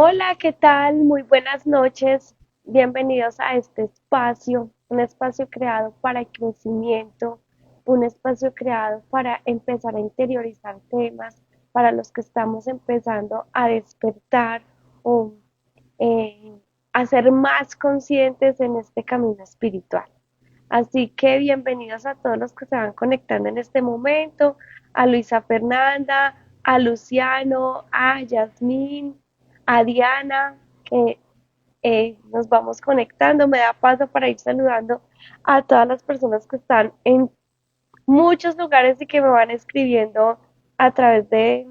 Hola, ¿qué tal? Muy buenas noches. Bienvenidos a este espacio, un espacio creado para el crecimiento, un espacio creado para empezar a interiorizar temas, para los que estamos empezando a despertar o eh, a ser más conscientes en este camino espiritual. Así que bienvenidos a todos los que se van conectando en este momento, a Luisa Fernanda, a Luciano, a Yasmín, a Diana, que nos vamos conectando. Me da paso para ir saludando a todas las personas que están en muchos lugares y que me van escribiendo a través de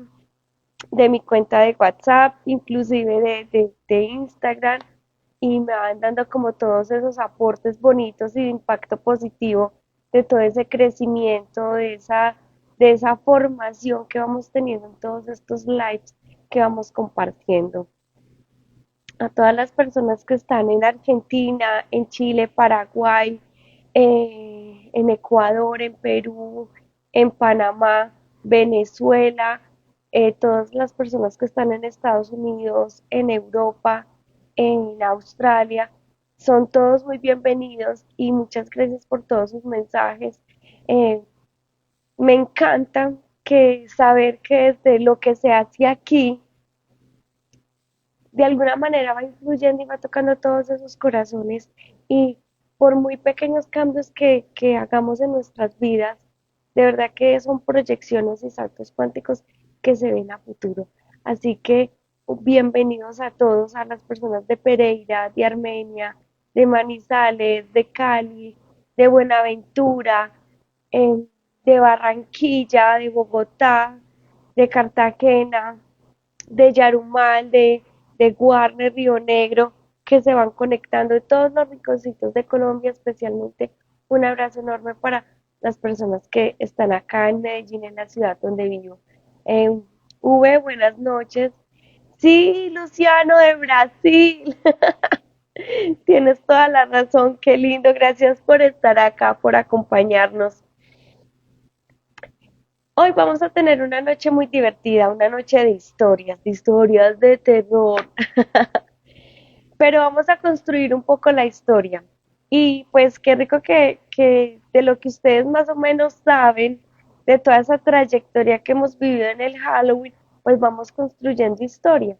mi cuenta de WhatsApp, inclusive de Instagram, y me van dando como todos esos aportes bonitos y de impacto positivo de todo ese crecimiento, de esa formación que vamos teniendo en todos estos lives que vamos compartiendo. A todas las personas que están en Argentina, en Chile, Paraguay, en Ecuador, en Perú, en Panamá, Venezuela, todas las personas que están en Estados Unidos, en Europa, en Australia, son todos muy bienvenidos y muchas gracias por todos sus mensajes. Eh, Me encanta que saber que desde lo que se hace aquí, de alguna manera va influyendo y va tocando todos esos corazones y por muy pequeños cambios que hagamos en nuestras vidas, de verdad que son proyecciones y saltos cuánticos que se ven a futuro. Así que bienvenidos a todos, a las personas de Pereira, de Armenia, de Manizales, de Cali, de Buenaventura, de Barranquilla, de Bogotá, de Cartagena, de Yarumal, de Guarne, Río Negro, que se van conectando de todos los rinconcitos de Colombia, especialmente un abrazo enorme para las personas que están acá en Medellín, en la ciudad donde vivo. Buenas noches. Sí, Luciano de Brasil. Tienes toda la razón, qué lindo. Gracias por estar acá, por acompañarnos. Hoy vamos a tener una noche muy divertida, una noche de historias de terror, pero vamos a construir un poco la historia. Y pues qué rico que de lo que ustedes más o menos saben, de toda esa trayectoria que hemos vivido en el Halloween, pues vamos construyendo historia.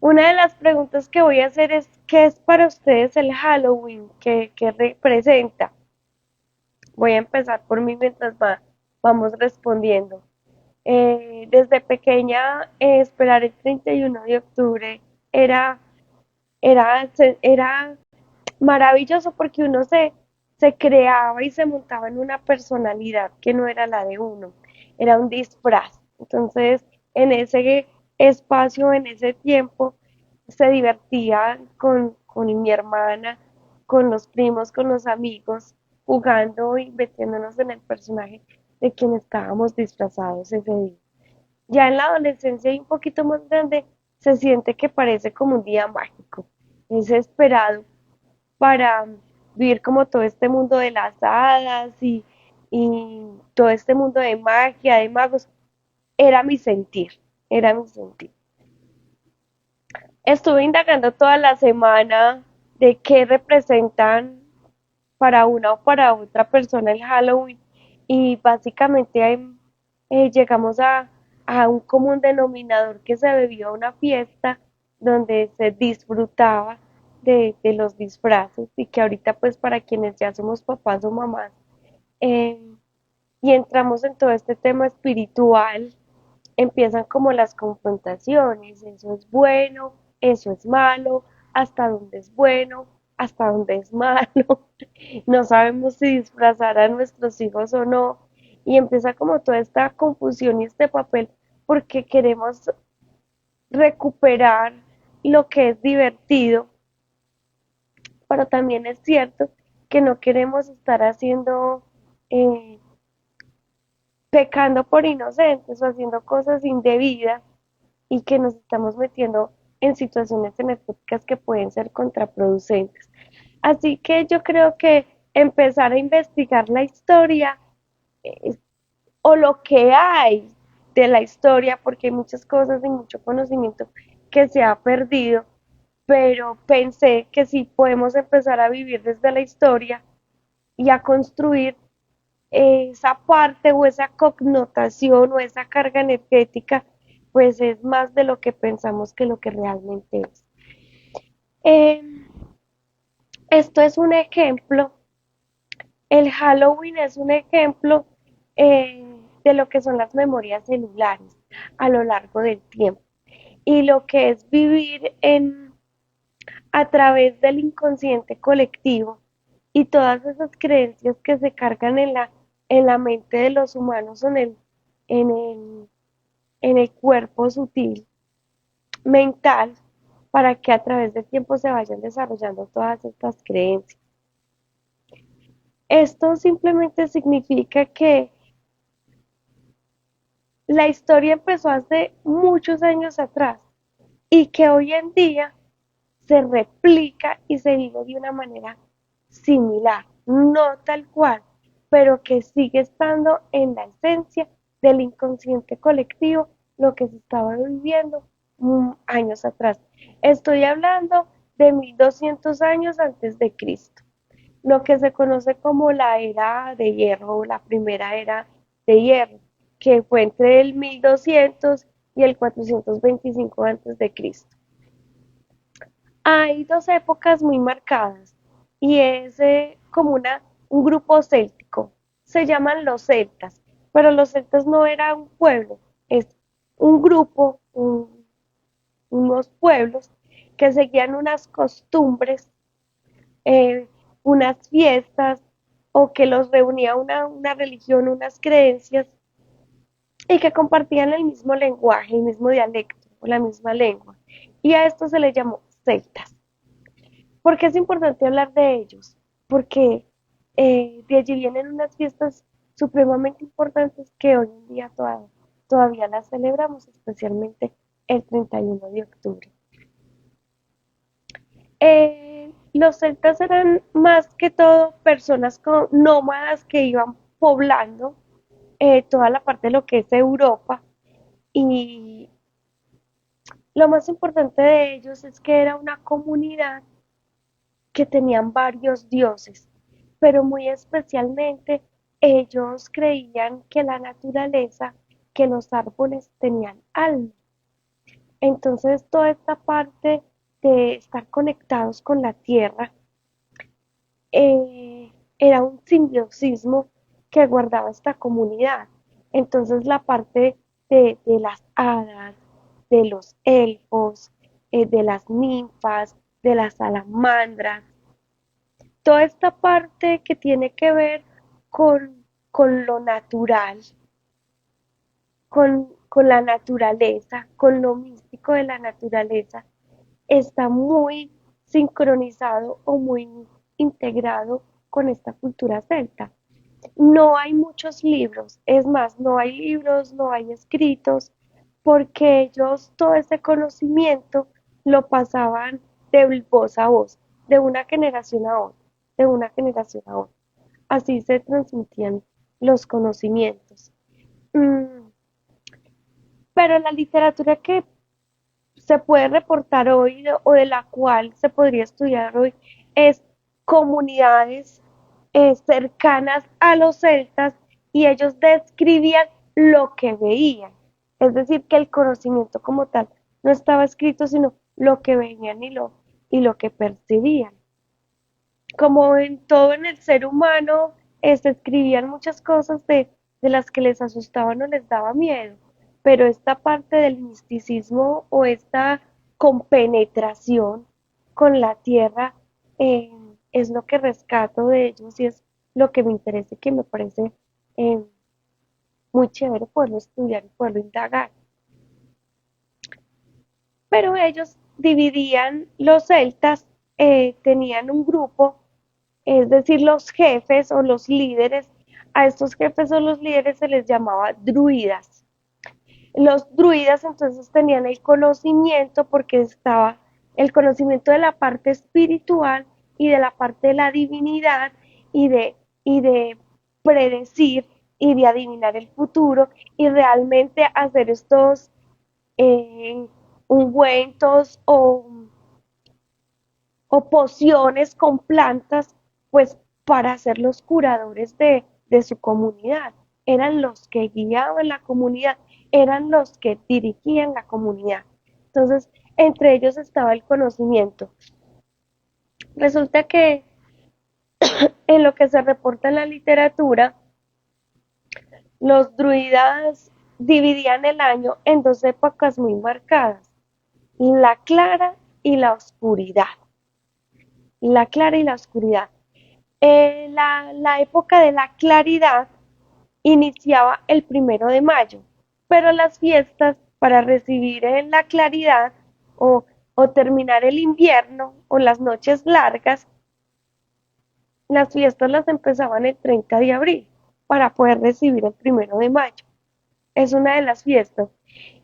Una de las preguntas que voy a hacer es, ¿qué es para ustedes el Halloween? ¿Qué representa? Voy a empezar por mí mientras vamos respondiendo. Desde pequeña, esperar el 31 de octubre era, era maravilloso porque uno se creaba y se montaba en una personalidad que no era la de uno, era un disfraz. Entonces, en ese espacio, en ese tiempo, se divertía con mi hermana, con los primos, con los amigos, jugando y metiéndonos en el personaje de quien estábamos disfrazados ese día. Ya en la adolescencia y un poquito más grande, se siente que parece como un día mágico. Es esperado para vivir como todo este mundo de las hadas y todo este mundo de magia, de magos. Era mi sentir, era mi sentir. Estuve indagando toda la semana de qué representan para una o para otra persona el Halloween y básicamente llegamos a un común denominador que se debió a una fiesta donde se disfrutaba de los disfraces y que ahorita pues para quienes ya somos papás o mamás eh, y entramos en todo este tema espiritual, empiezan como las confrontaciones, eso es bueno, eso es malo, hasta dónde es bueno, hasta dónde es malo, no sabemos si disfrazar a nuestros hijos o no, y empieza como toda esta confusión y este papel porque queremos recuperar lo que es divertido, pero también es cierto que no queremos estar haciendo eh, pecando por inocentes o haciendo cosas indebidas y que nos estamos metiendo en situaciones energéticas que pueden ser contraproducentes. Así que yo creo que empezar a investigar la historia eh, o lo que hay de la historia, porque hay muchas cosas y mucho conocimiento que se ha perdido, pero pensé que sí podemos empezar a vivir desde la historia y a construir esa parte o esa connotación o esa carga energética, pues es más de lo que pensamos que lo que realmente es. Eh, Esto es un ejemplo, el Halloween es un ejemplo de lo que son las memorias celulares a lo largo del tiempo y lo que es vivir a través del inconsciente colectivo y todas esas creencias que se cargan en la mente de los humanos en el, en el cuerpo sutil, mental, para que a través del tiempo se vayan desarrollando todas estas creencias. Esto simplemente significa que la historia empezó hace muchos años atrás y que hoy en día se replica y se vive de una manera similar, no tal cual, pero que sigue estando en la esencia del inconsciente colectivo, lo que se estaba viviendo años atrás. Estoy hablando de 1200 años antes de Cristo, lo que se conoce como la era de hierro o la primera era de hierro, que fue entre el 1200 y el 425 antes de Cristo. Hay dos épocas muy marcadas y es como un grupo céltico. Se llaman los celtas, pero los celtas no era un pueblo, es un grupo, unos pueblos que seguían unas costumbres, eh, unas fiestas o que los reunía una religión, unas creencias y que compartían el mismo lenguaje, el mismo dialecto o la misma lengua. Y a esto se les llamó celtas. ¿Por qué es importante hablar de ellos? Porque de allí vienen unas fiestas supremamente importantes que hoy en día todavía las celebramos, especialmente el 31 de octubre. Los celtas eran más que todo personas nómadas que iban poblando toda la parte de lo que es Europa y lo más importante de ellos es que era una comunidad que tenían varios dioses, pero muy especialmente ellos creían que la naturaleza, que los árboles tenían alma. Entonces toda esta parte de estar conectados con la tierra era un simbiosismo que guardaba esta comunidad. Entonces la parte de las hadas, de los elfos, de las ninfas, de las salamandras, toda esta parte que tiene que ver con lo natural, con la naturaleza, con lo místico de la naturaleza, está muy sincronizado o muy integrado con esta cultura celta. No hay muchos libros, es más, no hay libros, no hay escritos, porque ellos todo ese conocimiento lo pasaban de voz a voz, de una generación a otra, de una generación a otra. Así se transmitían los conocimientos. Mm, pero la literatura que se puede reportar hoy o de la cual se podría estudiar hoy es comunidades cercanas a los celtas y ellos describían lo que veían. Es decir, que el conocimiento como tal no estaba escrito, sino lo que veían y lo que percibían. Como en todo en el ser humano, se escribían muchas cosas de las que les asustaban o les daba miedo, pero esta parte del misticismo o esta compenetración con la tierra es lo que rescato de ellos y es lo que me interesa y que me parece eh, muy chévere poderlo estudiar y poderlo indagar. Pero ellos dividían, los celtas tenían un grupo, es decir, los jefes o los líderes, a estos jefes o los líderes se les llamaba druidas. Los druidas entonces tenían el conocimiento porque estaba el conocimiento de la parte espiritual y de la parte de la divinidad y de predecir y de adivinar el futuro y realmente hacer estos ungüentos o pociones con plantas, pues para ser los curadores de su comunidad. Eran los que guiaban la comunidad, eran los que dirigían la comunidad. Entonces, entre ellos estaba el conocimiento. Resulta que en lo que se reporta en la literatura, los druidas dividían el año en dos épocas muy marcadas, la clara y la oscuridad. La clara y la oscuridad. La época de la claridad iniciaba el 1 de mayo, pero las fiestas para recibir en la claridad o, o terminar el invierno o las noches largas, las fiestas las empezaban el 30 de abril para poder recibir el 1 de mayo. Es una de las fiestas.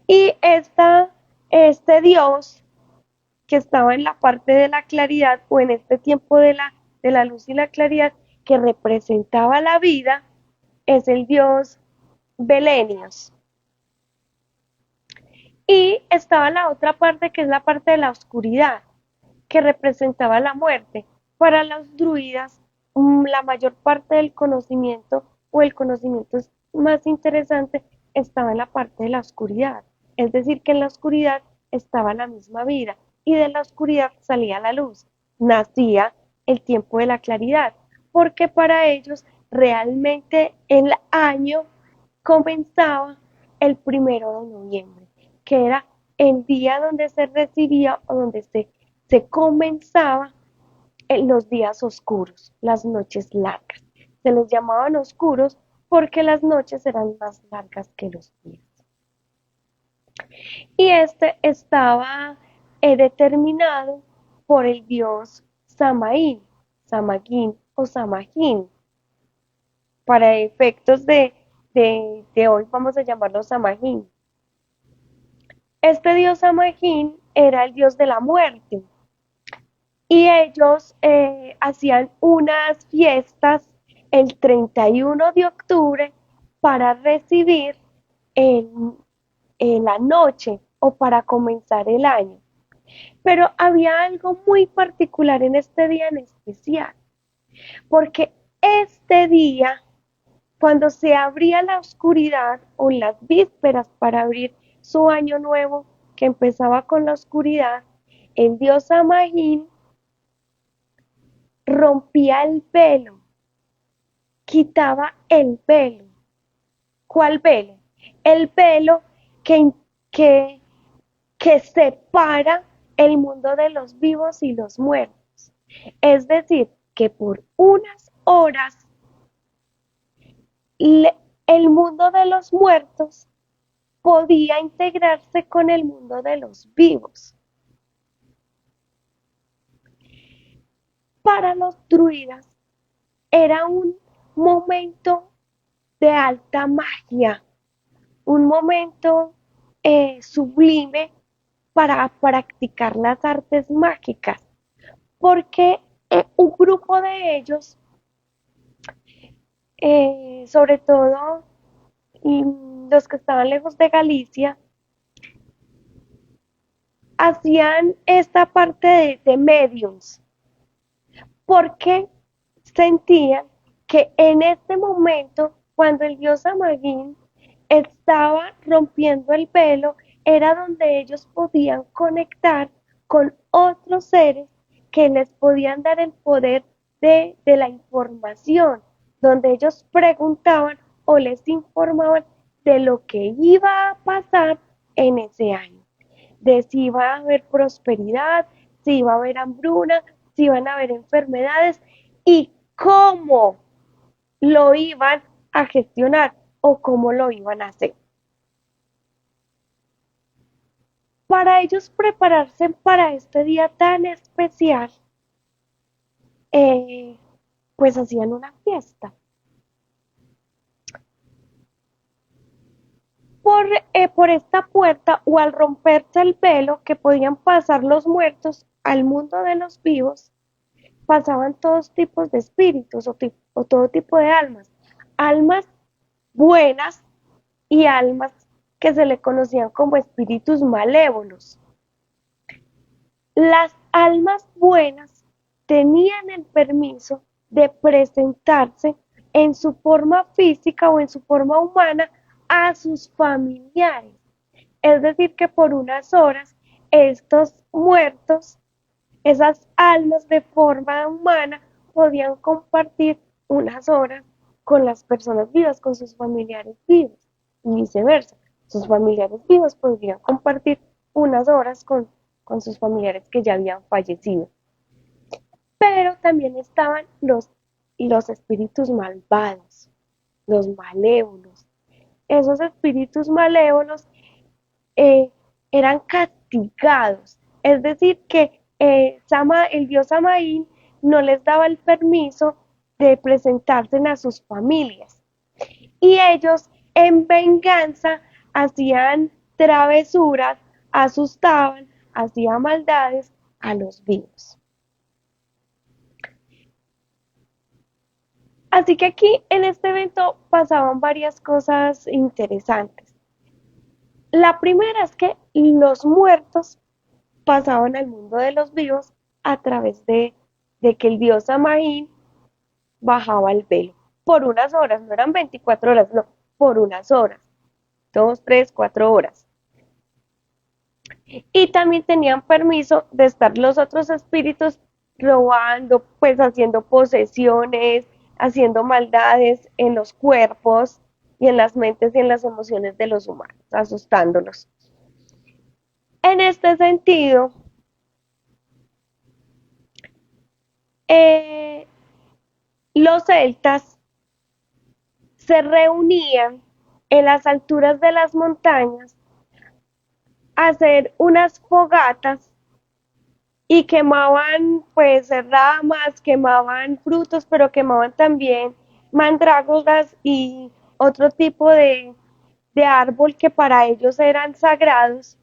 Y este Dios que estaba en la parte de la claridad o en este tiempo de la luz y la claridad que representaba la vida, es el Dios Belenios. Y estaba la otra parte que es la parte de la oscuridad, que representaba la muerte. Para los druidas, la mayor parte del conocimiento o el conocimiento más interesante estaba en la parte de la oscuridad. Es decir, que en la oscuridad estaba la misma vida y de la oscuridad salía la luz. Nacía el tiempo de la claridad, porque para ellos realmente el año comenzaba el 1 de noviembre, que era el día donde se recibía o donde se comenzaba en los días oscuros, las noches largas. Se les llamaban oscuros porque las noches eran más largas que los días. Y este estaba determinado por el dios Samaín, Samagín o Samagín. Para efectos de hoy vamos a llamarlo Samagín. Este dios Samagín era el dios de la muerte y ellos hacían unas fiestas el 31 de octubre para recibir en la noche o para comenzar el año. Pero había algo muy particular en este día en especial, porque este día, cuando se abría la oscuridad o las vísperas para abrir su año nuevo, que empezaba con la oscuridad, el dios Samhain rompía el velo, quitaba el velo. ¿Cuál velo? El velo que, que separa el mundo de los vivos y los muertos. Es decir, que por unas horas el mundo de los muertos podía integrarse con el mundo de los vivos. Para los druidas era un momento de alta magia, un momento sublime para practicar las artes mágicas, porque un grupo de ellos, sobre todo los que estaban lejos de Galicia, hacían esta parte de mediums, porque sentían que en este momento, cuando el dios Samhain estaba rompiendo el velo, era donde ellos podían conectar con otros seres que les podían dar el poder de la información, donde ellos preguntaban o les informaban de lo que iba a pasar en ese año, de si iba a haber prosperidad, si iba a haber hambruna, si iban a haber enfermedades y cómo lo iban a gestionar o cómo lo iban a hacer. Para ellos prepararse para este día tan especial, pues hacían una fiesta. Por esta puerta o al romperse el velo que podían pasar los muertos al mundo de los vivos, pasaban todos tipos de espíritus o todo tipo de almas. Almas buenas y almas que se le conocían como espíritus malévolos. Las almas buenas tenían el permiso de presentarse en su forma física o en su forma humana a sus familiares. Es decir, que por unas horas estos muertos, esas almas de forma humana, podían compartir unas horas con las personas vivas, con sus familiares vivos, y viceversa. Sus familiares vivos podrían compartir unas horas con sus familiares que ya habían fallecido. Pero también estaban los espíritus malvados, los malévolos. Esos espíritus malévolos eh, eran castigados, es decir, que el dios Samaín no les daba el permiso de presentarse a sus familias. Y ellos en venganza hacían travesuras, asustaban, hacían maldades a los vivos. Así que aquí en este evento pasaban varias cosas interesantes. La primera es que los muertos pasaban al mundo de los vivos a través de que el dios Samaín bajaba el velo por unas horas, no eran 24 horas, no, por unas horas, 2, 3, 4 horas. Y también tenían permiso de estar los otros espíritus robando, pues haciendo posesiones, haciendo maldades en los cuerpos y en las mentes y en las emociones de los humanos, asustándolos. En este sentido, eh, los celtas se reunían en las alturas de las montañas a hacer unas fogatas y quemaban pues ramas, quemaban frutos, pero quemaban también mandrágoras y otro tipo de árbol que para ellos eran sagrados,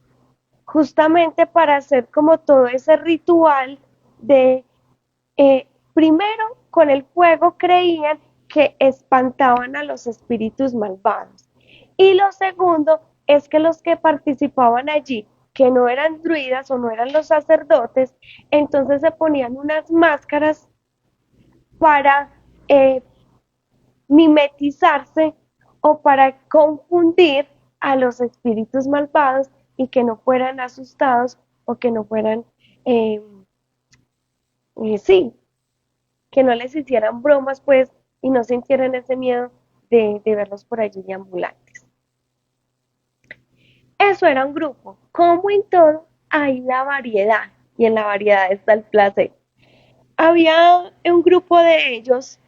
justamente para hacer como todo ese ritual de, primero con el fuego creían que espantaban a los espíritus malvados. Y lo segundo es que los que participaban allí, que no eran druidas o no eran los sacerdotes, entonces se ponían unas máscaras para mimetizarse o para confundir a los espíritus malvados y que no fueran asustados o que no fueran, eh, sí, que no les hicieran bromas, pues, y no sintieran ese miedo de verlos por allí ambulantes. Eso era un grupo. Como en todo, hay la variedad, y en la variedad está el placer. Había un grupo de ellos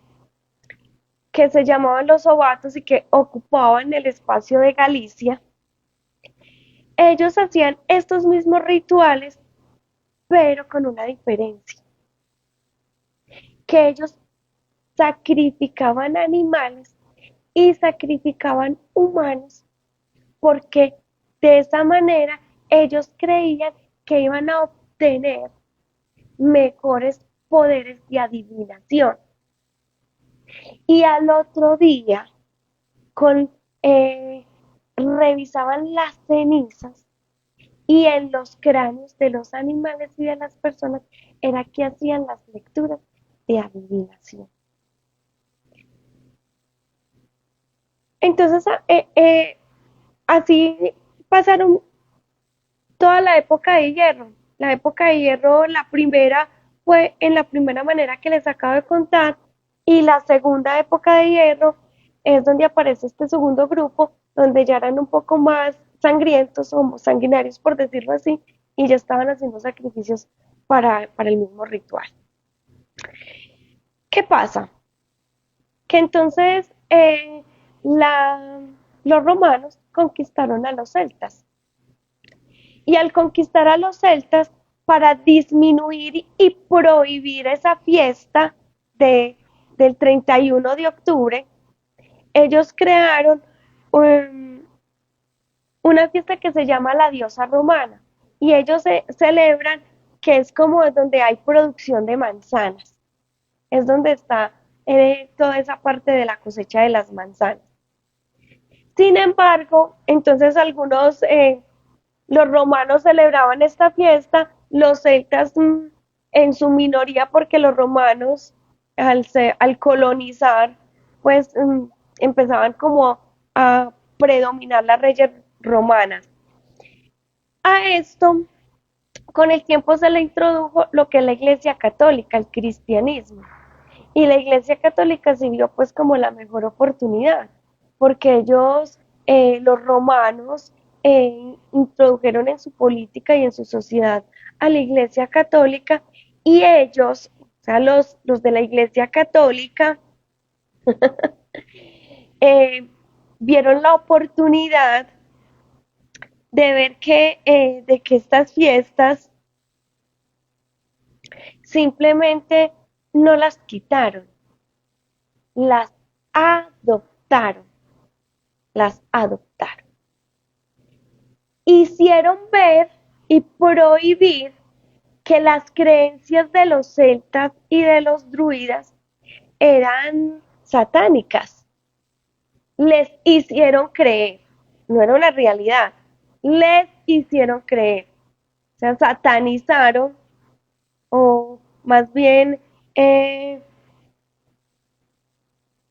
que se llamaban los Ovatos y que ocupaban el espacio de Galicia. Ellos hacían estos mismos rituales, pero con una diferencia, que ellos sacrificaban animales y sacrificaban humanos porque de esa manera ellos creían que iban a obtener mejores poderes de adivinación. Y al otro día, con, revisaban las cenizas y en los cráneos de los animales y de las personas era que hacían las lecturas de adivinación. Entonces, así pasaron toda la época de hierro. La época de hierro, la primera fue en la primera manera que les acabo de contar, y la segunda época de hierro es donde aparece este segundo grupo, donde ya eran un poco más sangrientos o sanguinarios, por decirlo así, y ya estaban haciendo sacrificios para el mismo ritual. ¿Qué pasa? Que entonces la, los romanos conquistaron a los celtas. Y al conquistar a los celtas, para disminuir y prohibir esa fiesta del 31 de octubre, ellos crearon una fiesta que se llama la diosa romana. Y ellos celebran que es como donde hay producción de manzanas. Es donde está toda esa parte de la cosecha de las manzanas. Sin embargo, entonces algunos, los romanos celebraban esta fiesta, los celtas en su minoría porque los romanos al colonizar pues empezaban como a predominar las reyes romanas. A esto con el tiempo se le introdujo lo que es la Iglesia Católica, el cristianismo. Y la Iglesia Católica se vio pues como la mejor oportunidad, porque ellos, los romanos, introdujeron en su política y en su sociedad a la Iglesia Católica y ellos, o sea, los de la Iglesia Católica, eh, vieron la oportunidad de ver de que estas fiestas simplemente no las quitaron, las adoptaron, las adoptaron. Hicieron ver y prohibir que las creencias de los celtas y de los druidas eran satánicas. Les hicieron creer, no era una realidad, les hicieron creer. O sea, satanizaron o más bien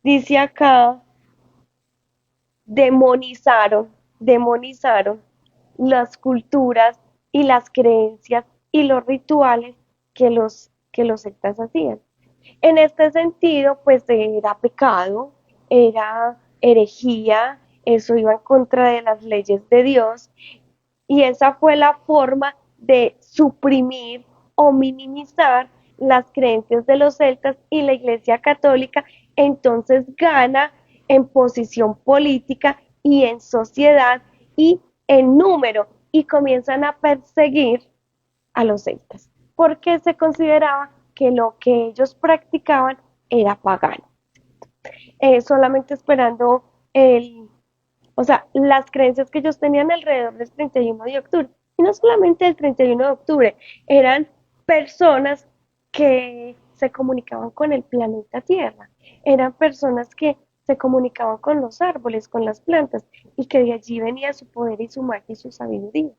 dice acá, demonizaron las culturas y las creencias y los rituales que los sectas hacían. En este sentido, pues era pecado, era herejía, eso iba en contra de las leyes de Dios y esa fue la forma de suprimir o minimizar las creencias de los celtas y la Iglesia Católica entonces gana en posición política y en sociedad y en número y comienzan a perseguir a los celtas porque se consideraba que lo que ellos practicaban era pagano, solamente esperando o sea, las creencias que ellos tenían alrededor del 31 de octubre. Y no solamente el 31 de octubre, eran personas que se comunicaban con el planeta Tierra, eran personas que se comunicaban con los árboles, con las plantas, y que de allí venía su poder y su magia y su sabiduría.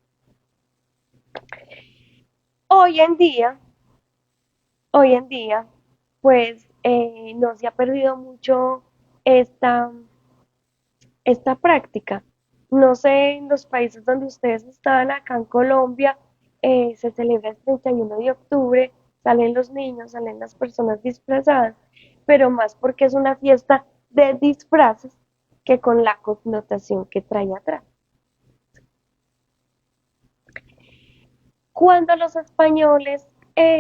Hoy en día, hoy en día, pues no se ha perdido mucho esta, esta práctica. No sé, en los países donde ustedes están, acá en Colombia, se celebra el 31 de octubre, salen los niños, salen las personas disfrazadas, pero más porque es una fiesta de disfraces que con la connotación que trae atrás. Cuando los españoles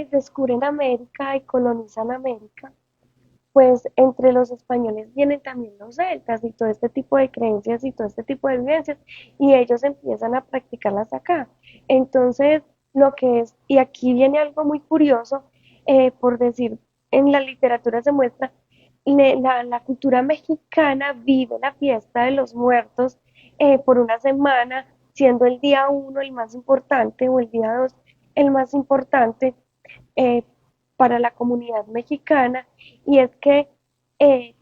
descubren América y colonizan América, pues entre los españoles vienen también los celtas y todo este tipo de creencias y todo este tipo de vivencias y ellos empiezan a practicarlas acá. Entonces, lo que es, y aquí viene algo muy curioso, por decir, en la literatura se muestra, la cultura mexicana vive la fiesta de los muertos por una semana, siendo el día uno el más importante o el día dos el más importante eh, para la comunidad mexicana y es que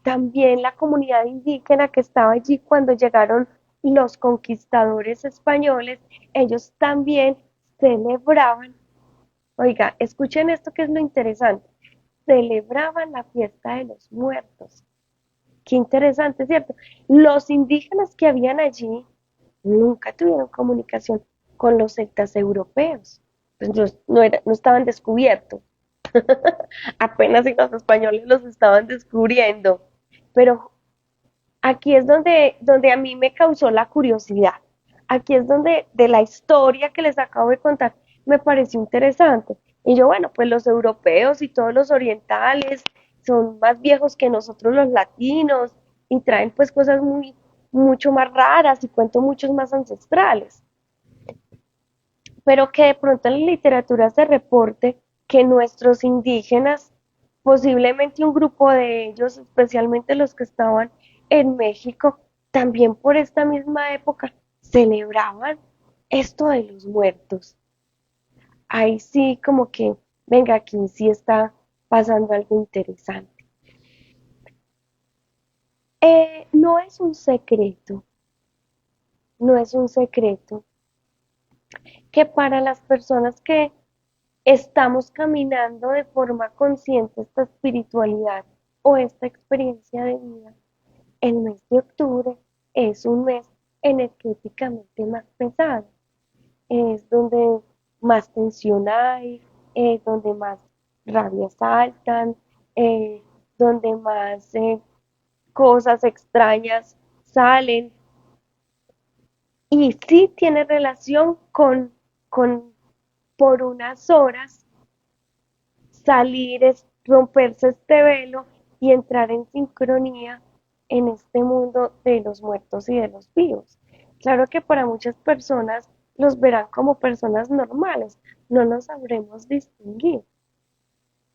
también la comunidad indígena que estaba allí cuando llegaron los conquistadores españoles, ellos también celebraban, oiga, escuchen esto que es lo interesante, celebraban la fiesta de los muertos. Qué interesante, ¿cierto? Los indígenas que habían allí nunca tuvieron comunicación con los celtas europeos, pues no estaban descubiertos. Apenas si los españoles los estaban descubriendo. Pero aquí es donde a mí me causó la curiosidad. Aquí es donde de la historia que les acabo de contar me pareció interesante. Y yo, bueno, pues los europeos y todos los orientales son más viejos que nosotros los latinos y traen pues cosas mucho más raras y cuentos muchos más ancestrales. Pero que de pronto en la literatura se reporte que nuestros indígenas, posiblemente un grupo de ellos, especialmente los que estaban en México, también por esta misma época celebraban esto de los muertos. Ahí sí como que, venga, aquí sí está pasando algo interesante. No es un secreto, no es un secreto que para las personas que estamos caminando de forma consciente esta espiritualidad o esta experiencia de vida. El mes de octubre es un mes energéticamente más pesado, es donde más tensión hay, donde más rabias saltan, eh, donde más cosas extrañas salen, y sí tiene relación con por unas horas salir, es romperse este velo y entrar en sincronía en este mundo de los muertos y de los vivos. Claro que para muchas personas los verán como personas normales, no los sabremos distinguir.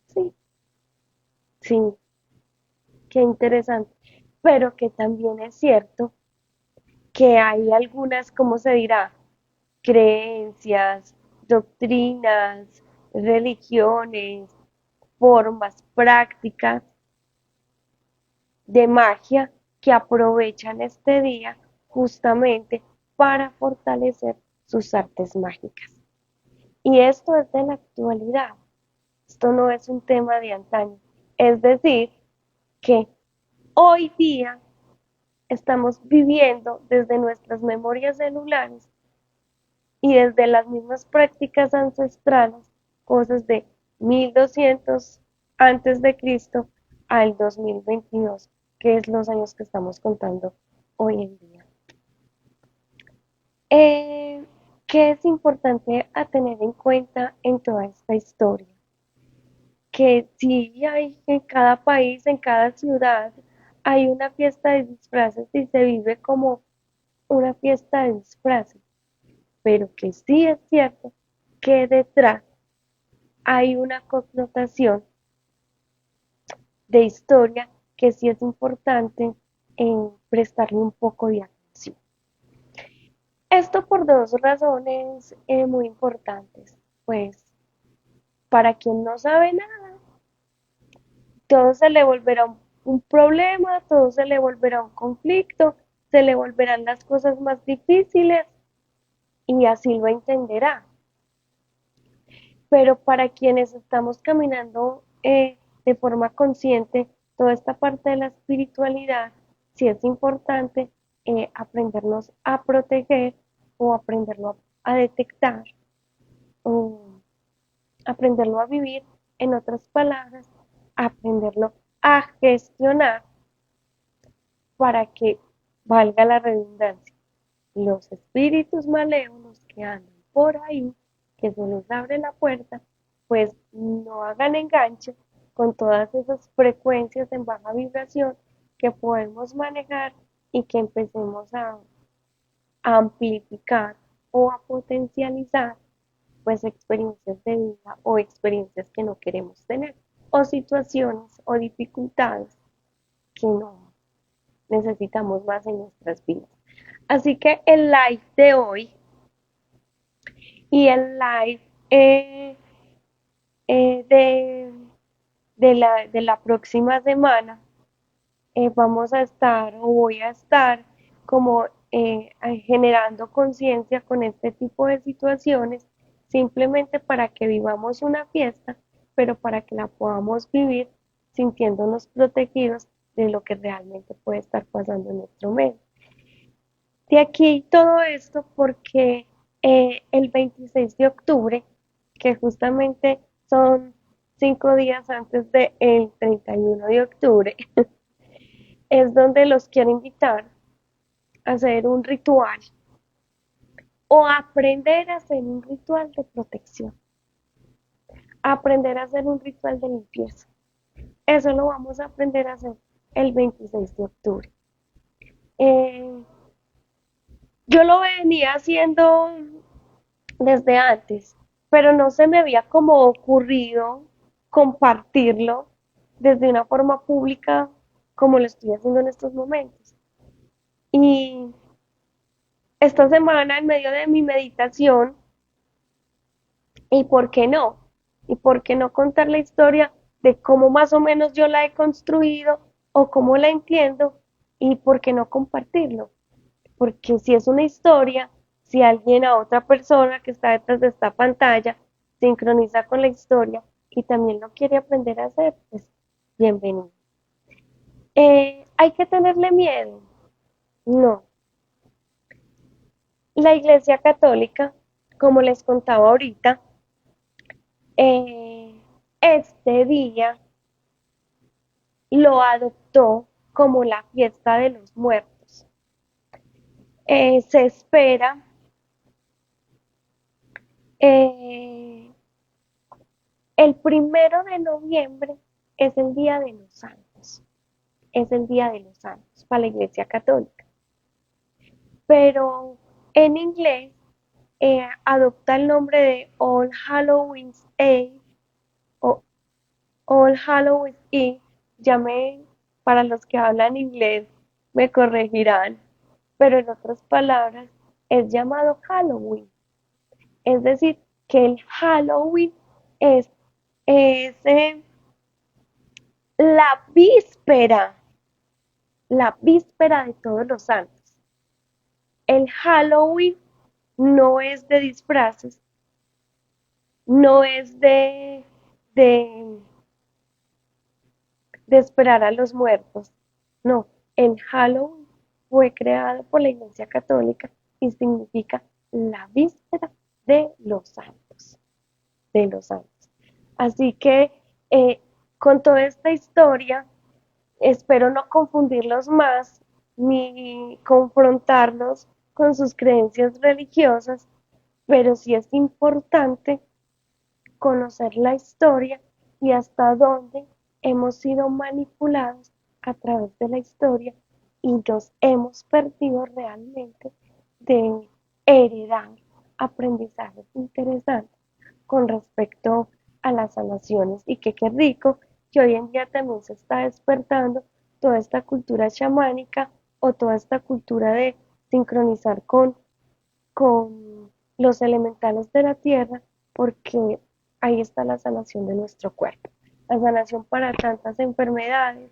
Sí, sí, qué interesante. Pero que también es cierto que hay algunas, ¿cómo se dirá? Creencias, doctrinas, religiones, formas, prácticas de magia que aprovechan este día justamente para fortalecer sus artes mágicas. Y esto es de la actualidad, esto no es un tema de antaño. Es decir, que hoy día estamos viviendo desde nuestras memorias celulares y desde las mismas prácticas ancestrales, cosas de 1200 antes de Cristo al 2022, que es los años que estamos contando hoy en día. Eh, ¿Qué es importante a tener en cuenta en toda esta historia? Que sí hay en cada país, en cada ciudad, hay una fiesta de disfraces y se vive como una fiesta de disfraces, pero que sí es cierto que detrás hay una connotación de historia que sí es importante prestarle un poco de atención. Esto por dos razones muy importantes. Pues para quien no sabe nada, todo se le volverá un problema, todo se le volverá un conflicto, se le volverán las cosas más difíciles y así lo entenderá. Pero para quienes estamos caminando de forma consciente, toda esta parte de la espiritualidad, sí es importante aprendernos a proteger o aprenderlo a detectar o aprenderlo a vivir, en otras palabras, aprenderlo a gestionar para que valga la redundancia. Los espíritus malévolos que andan por ahí, que se les abre la puerta, pues no hagan enganche con todas esas frecuencias en baja vibración que podemos manejar y que empecemos a amplificar o a potencializar pues experiencias de vida o experiencias que no queremos tener o situaciones o dificultades que no necesitamos más en nuestras vidas. Así que el live de hoy y el live eh, de, de la próxima semana vamos a estar o voy a estar como generando conciencia con este tipo de situaciones simplemente para que vivamos una fiesta, pero para que la podamos vivir sintiéndonos protegidos de lo que realmente puede estar pasando en nuestro medio. De aquí todo esto porque el 26 de octubre, que justamente son 5 días antes del 31 de octubre, es donde los quiero invitar a hacer un ritual o aprender a hacer un ritual de protección, aprender a hacer un ritual de limpieza. Eso lo vamos a aprender a hacer el 26 de octubre. Eh, yo lo venía haciendo desde antes, pero no se me había como ocurrido compartirlo desde una forma pública como lo estoy haciendo en estos momentos. Y esta semana, en medio de mi meditación, ¿y por qué no? ¿Y por qué no contar la historia de cómo más o menos yo la he construido o cómo la entiendo? ¿Y por qué no compartirlo? Porque si es una historia, si alguien a otra persona que está detrás de esta pantalla, sincroniza con la historia y también lo quiere aprender a hacer, pues bienvenido. ¿Hay que tenerle miedo? No. La Iglesia Católica, como les contaba ahorita, eh, este día lo adoptó como la fiesta de los muertos. Se espera eh, el 1 de noviembre es el Día de los Santos, es el Día de los Santos para la Iglesia Católica, pero en inglés adopta el nombre de All Halloween's Eve o All Halloween's Eve. Ya para los que hablan inglés me corregirán, pero en otras palabras es llamado Halloween. Es decir, que el Halloween es la víspera, la víspera de todos los santos. El Halloween no es de disfraces, no es de, de esperar a los muertos. No, el Halloween fue creado por la Iglesia Católica y significa la víspera de los santos, de los santos. Así que con toda esta historia, espero no confundirlos más ni confrontarlos con sus creencias religiosas, pero sí es importante conocer la historia y hasta dónde hemos sido manipulados a través de la historia y nos hemos perdido realmente de heredar aprendizajes interesantes con respecto a las sanaciones y que qué rico que hoy en día también se está despertando toda esta cultura chamánica o toda esta cultura de sincronizar con los elementales de la tierra, porque ahí está la sanación de nuestro cuerpo, la sanación para tantas enfermedades,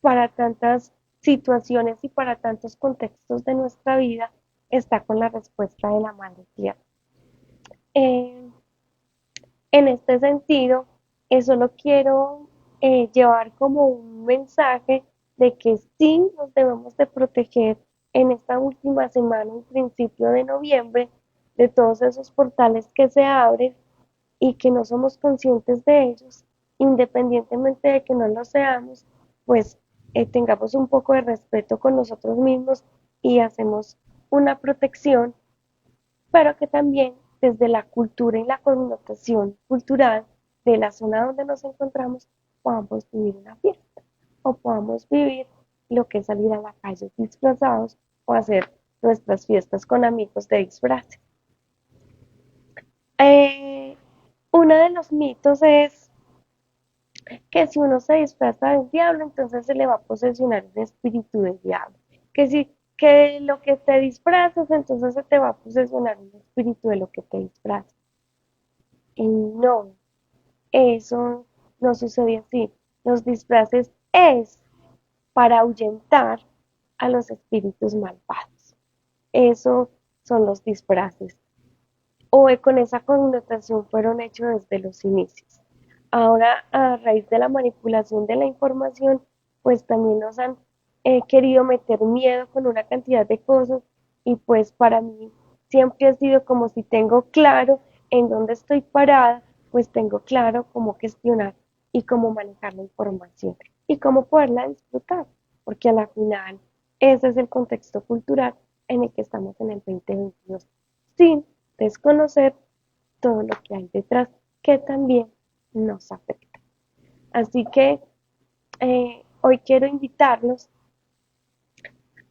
para tantas situaciones y para tantos contextos de nuestra vida, está con la respuesta de la Madre Tierra. Eh, en este sentido, solo quiero llevar como un mensaje de que sí nos debemos de proteger en esta última semana, en principio de noviembre, de todos esos portales que se abren y que no somos conscientes de ellos, independientemente de que no lo seamos, pues tengamos un poco de respeto con nosotros mismos y hacemos una protección, pero que también desde la cultura y la connotación cultural de la zona donde nos encontramos podamos vivir una fiesta o podamos vivir lo que es salir a la calle disfrazados o hacer nuestras fiestas con amigos de disfraz. Eh, uno de los mitos es que si uno se disfraza del diablo, entonces se le va a posesionar un espíritu del diablo. Que si que lo que te disfrazas, entonces se te va a posesionar un espíritu de lo que te disfrazas. Y no, eso no sucede así. Los disfraces es para ahuyentar a los espíritus malvados. Eso son los disfraces. O con esa connotación fueron hechos desde los inicios. Ahora, a raíz de la manipulación de la información, pues también nos han querido meter miedo con una cantidad de cosas y pues para mí siempre ha sido como si tengo claro en dónde estoy parada, pues tengo claro cómo gestionar y cómo manejar la información y cómo poderla disfrutar, porque a la final ese es el contexto cultural en el que estamos en el 2022, sin desconocer todo lo que hay detrás que también nos afecta. Así que hoy quiero invitarlos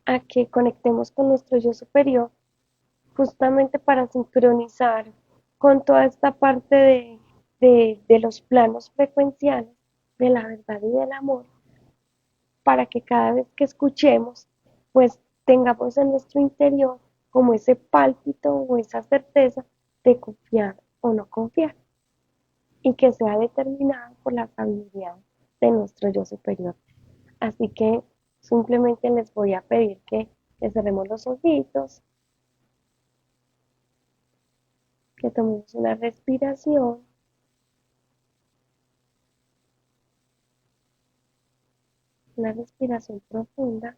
a que conectemos con nuestro yo superior justamente para sincronizar con toda esta parte de los planos frecuenciales de la verdad y del amor, para que cada vez que escuchemos, pues tengamos en nuestro interior como ese pálpito o esa certeza de confiar o no confiar, y que sea determinada por la sabiduría de nuestro yo superior. Así que simplemente les voy a pedir que cerremos los ojitos, que tomemos una respiración Una respiración profunda.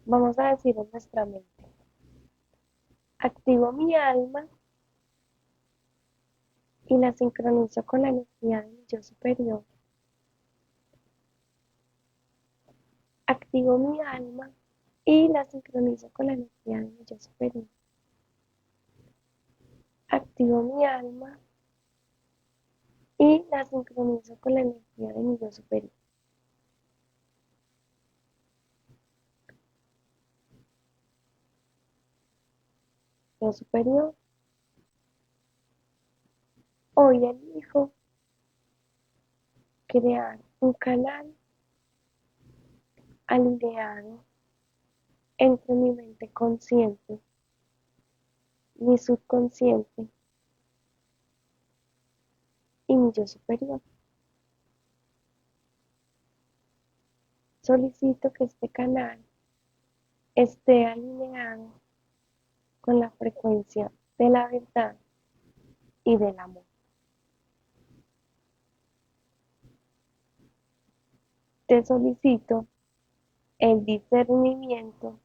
Vamos a decir en nuestra mente, activo mi alma y la sincronizo con la energía de mi yo superior. Activo mi alma y la sincronizo con la energía de mi yo superior. Activo mi alma y la sincronizo con la energía de mi yo superior. Yo superior, hoy elijo crear un canal alineado entre mi mente consciente, mi subconsciente y mi yo superior. Solicito que este canal esté alineado con la frecuencia de la verdad y del amor. Te solicito el discernimiento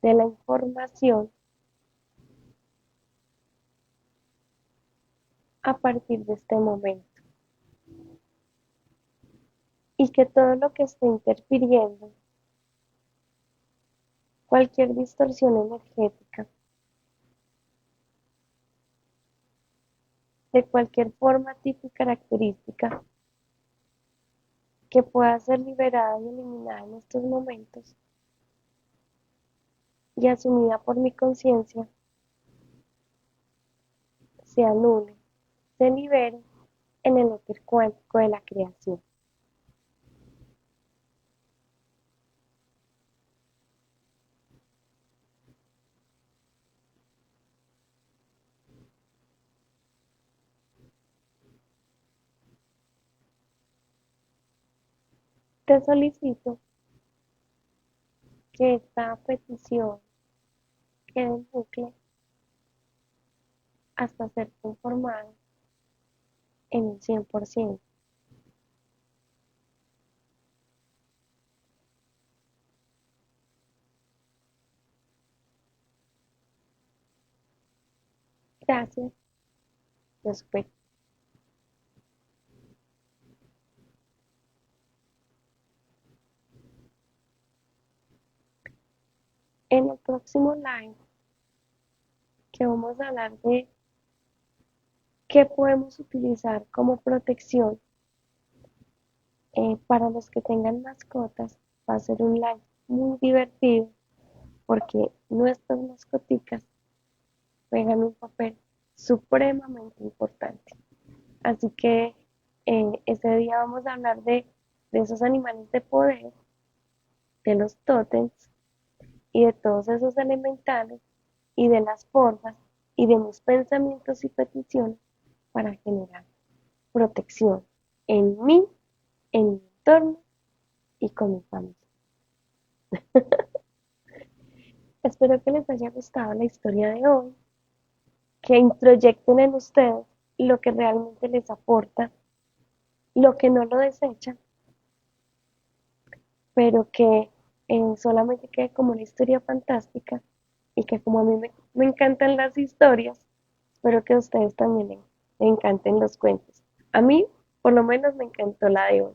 de la información a partir de este momento y que todo lo que esté interfiriendo, cualquier distorsión energética, de cualquier forma, tipo y característica, que pueda ser liberada y eliminada en estos momentos y asumida por mi conciencia, se anule, se libere en el éter cuántico de la creación. Te solicito que esta petición quede en bucle hasta ser conformada en un 100%. Gracias, yo espero. En el próximo live que vamos a hablar de qué podemos utilizar como protección para los que tengan mascotas, va a ser un live muy divertido porque nuestras mascoticas juegan un papel supremamente importante. Así que ese día vamos a hablar de esos animales de poder, de los tótems y de todos esos elementales y de las formas y de mis pensamientos y peticiones para generar protección en mí, en mi entorno y con mi familia. Espero que les haya gustado la historia de hoy, que introyecten en ustedes lo que realmente les aporta, lo que no lo desechan, pero que solamente quede como una historia fantástica y que como a mí me encantan las historias, espero que a ustedes también les encanten los cuentos. A mí, por lo menos, me encantó la de hoy.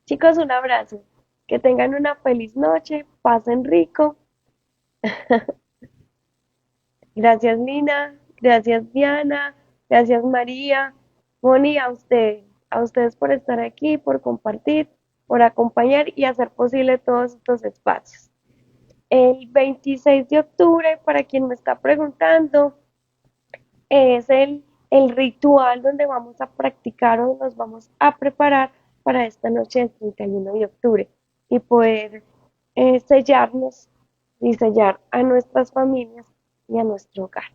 Chicos, un abrazo. Que tengan una feliz noche, pasen rico. Gracias, Lina. Gracias, Diana. Gracias, María. Moni, a ustedes por estar aquí, por compartir, por acompañar y hacer posible todos estos espacios. El 26 de octubre, para quien me está preguntando, es el ritual donde vamos a practicar o nos vamos a preparar para esta noche del 31 de octubre y poder sellarnos y sellar a nuestras familias y a nuestro hogar.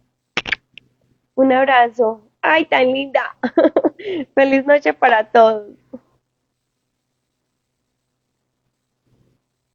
Un abrazo. ¡Ay, tan linda! Feliz noche para todos.